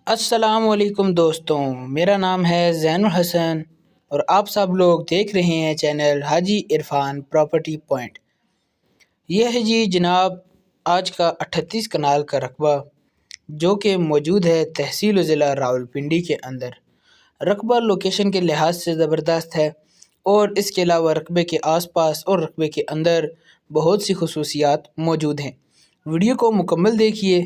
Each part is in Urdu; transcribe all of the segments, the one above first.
السلام علیکم دوستوں، میرا نام ہے زین الحسن اور آپ سب لوگ دیکھ رہے ہیں چینل حاجی عرفان پراپرٹی پوائنٹ۔ یہ ہے جی جناب آج کا 38 کنال کا رقبہ جو کہ موجود ہے تحصیل و ضلع راولپنڈی کے اندر۔ رقبہ لوکیشن کے لحاظ سے زبردست ہے اور اس کے علاوہ رقبے کے آس پاس اور رقبے کے اندر بہت سی خصوصیات موجود ہیں۔ ویڈیو کو مکمل دیکھیے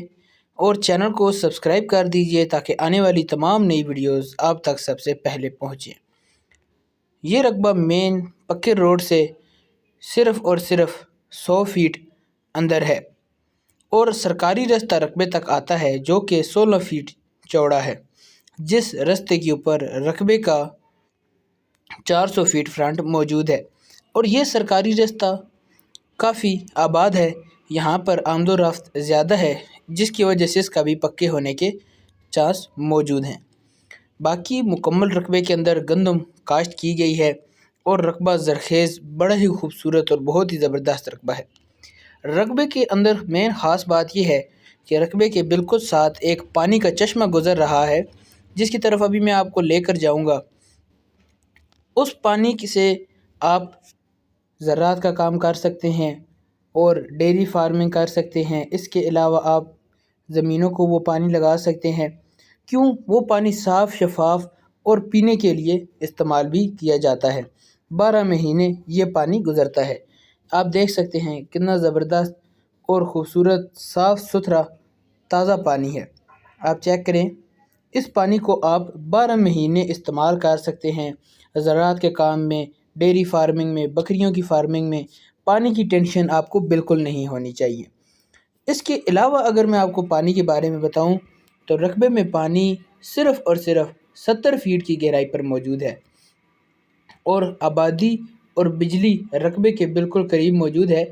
اور چینل کو سبسکرائب کر دیجئے تاکہ آنے والی تمام نئی ویڈیوز آپ تک سب سے پہلے پہنچیں۔ یہ رقبہ مین پکے روڈ سے صرف اور صرف 100 فیٹ اندر ہے اور سرکاری رستہ رقبے تک آتا ہے جو کہ 16 فیٹ چوڑا ہے، جس رستے کے اوپر رقبے کا 400 فیٹ فرنٹ موجود ہے اور یہ سرکاری رستہ کافی آباد ہے۔ یہاں پر آمد و رفت زیادہ ہے جس کی وجہ سے اس کا بھی پکے ہونے کے چانس موجود ہیں۔ باقی مکمل رقبے کے اندر گندم کاشت کی گئی ہے اور رقبہ زرخیز بڑا ہی خوبصورت اور بہت ہی زبردست رقبہ ہے۔ رقبے کے اندر مین خاص بات یہ ہے کہ رقبے کے بالکل ساتھ ایک پانی کا چشمہ گزر رہا ہے جس کی طرف ابھی میں آپ کو لے کر جاؤں گا۔ اس پانی سے آپ زراعت کا کام کر سکتے ہیں اور ڈیری فارمنگ کر سکتے ہیں۔ اس کے علاوہ آپ زمینوں کو وہ پانی لگا سکتے ہیں، کیوں وہ پانی صاف شفاف اور پینے کے لیے استعمال بھی کیا جاتا ہے۔ 12 مہینے یہ پانی گزرتا ہے۔ آپ دیکھ سکتے ہیں کتنا زبردست اور خوبصورت صاف ستھرا تازہ پانی ہے۔ آپ چیک کریں، اس پانی کو آپ 12 مہینے استعمال کر سکتے ہیں زراعت کے کام میں، ڈیری فارمنگ میں، بکریوں کی فارمنگ میں۔ پانی کی ٹینشن آپ کو بالکل نہیں ہونی چاہیے۔ اس کے علاوہ اگر میں آپ کو پانی کے بارے میں بتاؤں تو رقبے میں پانی صرف اور صرف 70 فیٹ کی گہرائی پر موجود ہے اور آبادی اور بجلی رقبے کے بالکل قریب موجود ہے۔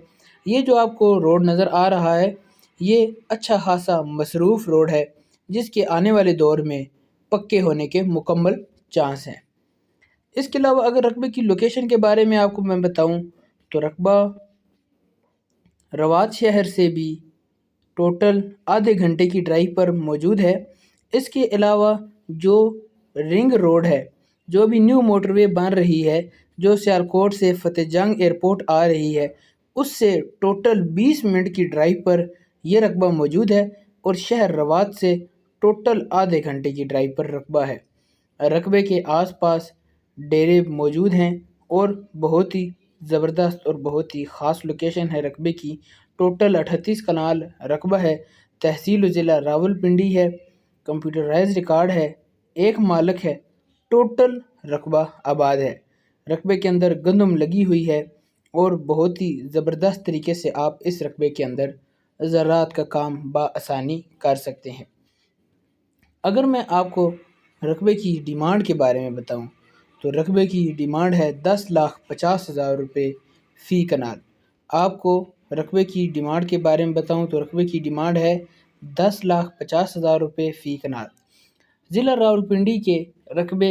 یہ جو آپ کو روڈ نظر آ رہا ہے یہ اچھا خاصا مصروف روڈ ہے جس کے آنے والے دور میں پکے ہونے کے مکمل چانس ہیں۔ اس کے علاوہ اگر رقبے کی لوکیشن کے بارے میں آپ کو میں بتاؤں تو رقبہ روات شہر سے بھی ٹوٹل آدھے گھنٹے کی ڈرائیو پر موجود ہے۔ اس کے علاوہ جو رنگ روڈ ہے، جو بھی نیو موٹر وے بن رہی ہے، جو سیالکوٹ سے فتح جنگ ایئرپورٹ آ رہی ہے، اس سے ٹوٹل 20 منٹ کی ڈرائیو پر یہ رقبہ موجود ہے اور شہر روات سے ٹوٹل آدھے گھنٹے کی ڈرائیو پر رقبہ ہے۔ رقبے کے آس پاس ڈیرے موجود ہیں اور بہت ہی زبردست اور بہت ہی خاص لوکیشن ہے رقبے کی۔ ٹوٹل 38 کنال رقبہ ہے، تحصیل و ضلع راولپنڈی ہے، کمپیوٹرائز ریکارڈ ہے، ایک مالک ہے، ٹوٹل رقبہ آباد ہے۔ رقبے کے اندر گندم لگی ہوئی ہے اور بہت ہی زبردست طریقے سے آپ اس رقبے کے اندر زراعت کا کام بآسانی کر سکتے ہیں۔ اگر میں آپ کو رقبے کی ڈیمانڈ کے بارے میں بتاؤں تو رقبے کی ڈیمانڈ ہے 10,50,000 روپے فی کنال۔ آپ کو رقبے کی ڈیمانڈ کے بارے میں بتاؤں تو رقبے کی ڈیمانڈ ہے 10,50,000 روپے فی کنال۔ ضلع راولپنڈی کے رقبے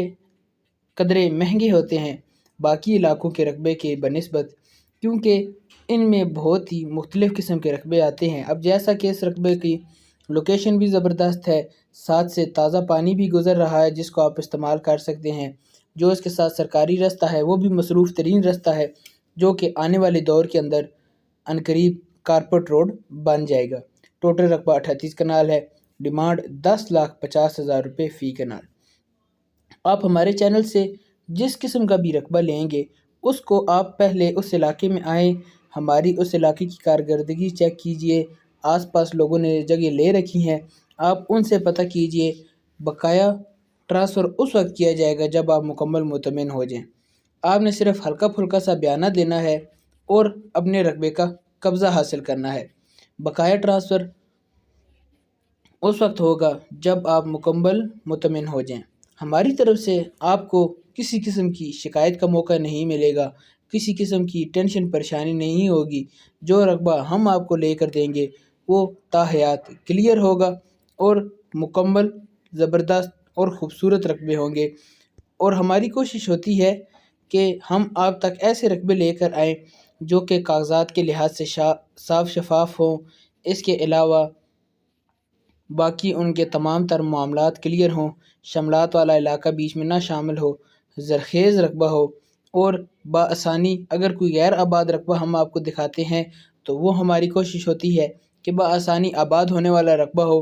قدرے مہنگے ہوتے ہیں باقی علاقوں کے رقبے کے بنسبت، کیونکہ ان میں بہت ہی مختلف قسم کے رقبے آتے ہیں۔ اب جیسا کہ اس رقبے کی لوکیشن بھی زبردست ہے، ساتھ سے تازہ پانی بھی گزر رہا ہے جس کو آپ استعمال کر سکتے ہیں، جو اس کے ساتھ سرکاری رستہ ہے وہ بھی مصروف ترین رستہ ہے جو کہ آنے والے دور کے اندر عنقریب کارپٹ روڈ بن جائے گا۔ ٹوٹل رقبہ 38 کنال ہے، ڈیمانڈ 10,50,000 روپے فی کنال۔ آپ ہمارے چینل سے جس قسم کا بھی رقبہ لیں گے اس کو آپ پہلے اس علاقے میں آئیں، ہماری اس علاقے کی کارکردگی چیک کیجئے، آس پاس لوگوں نے جگہ لے رکھی ہیں، آپ ان سے پتہ کیجئے۔ بقایا ٹرانسفر اس وقت کیا جائے گا جب آپ مکمل مطمئن ہو جائیں۔ آپ نے صرف ہلکا پھلکا سا بیانہ دینا ہے اور اپنے رقبے کا قبضہ حاصل کرنا ہے۔ بقایا ٹرانسفر اس وقت ہوگا جب آپ مکمل مطمئن ہو جائیں۔ ہماری طرف سے آپ کو کسی قسم کی شکایت کا موقع نہیں ملے گا، کسی قسم کی ٹینشن پریشانی نہیں ہوگی۔ جو رقبہ ہم آپ کو لے کر دیں گے وہ تاحیات کلیئر ہوگا اور مکمل زبردست اور خوبصورت رقبے ہوں گے، اور ہماری کوشش ہوتی ہے کہ ہم آپ تک ایسے رقبے لے کر آئیں جو کہ کاغذات کے لحاظ سے صاف شفاف ہوں۔ اس کے علاوہ باقی ان کے تمام تر معاملات کلیئر ہوں، شملات والا علاقہ بیچ میں نہ شامل ہو، زرخیز رقبہ ہو، اور بآسانی اگر کوئی غیر آباد رقبہ ہم آپ کو دکھاتے ہیں تو وہ ہماری کوشش ہوتی ہے کہ بآسانی آباد ہونے والا رقبہ ہو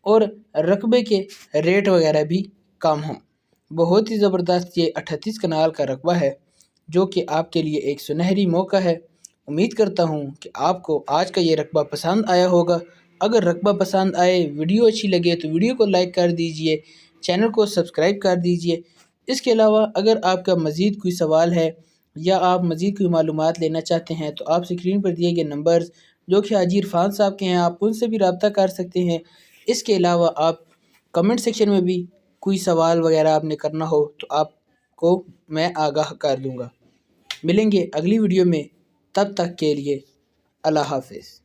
اور رقبے کے ریٹ وغیرہ بھی کم ہوں۔ بہت ہی زبردست یہ 38 کنال کا رقبہ ہے جو کہ آپ کے لیے ایک سنہری موقع ہے۔ امید کرتا ہوں کہ آپ کو آج کا یہ رقبہ پسند آیا ہوگا۔ اگر رقبہ پسند آئے، ویڈیو اچھی لگے تو ویڈیو کو لائک کر دیجئے، چینل کو سبسکرائب کر دیجئے۔ اس کے علاوہ اگر آپ کا مزید کوئی سوال ہے یا آپ مزید کوئی معلومات لینا چاہتے ہیں تو آپ اسکرین پر دیے گئے نمبرز جو کہ حاجی عرفان صاحب کے ہیں، آپ ان سے بھی رابطہ کر سکتے ہیں۔ اس کے علاوہ آپ کمنٹ سیکشن میں بھی کوئی سوال وغیرہ آپ نے کرنا ہو تو آپ کو میں آگاہ کر دوں گا۔ ملیں گے اگلی ویڈیو میں، تب تک کے لیے اللہ حافظ۔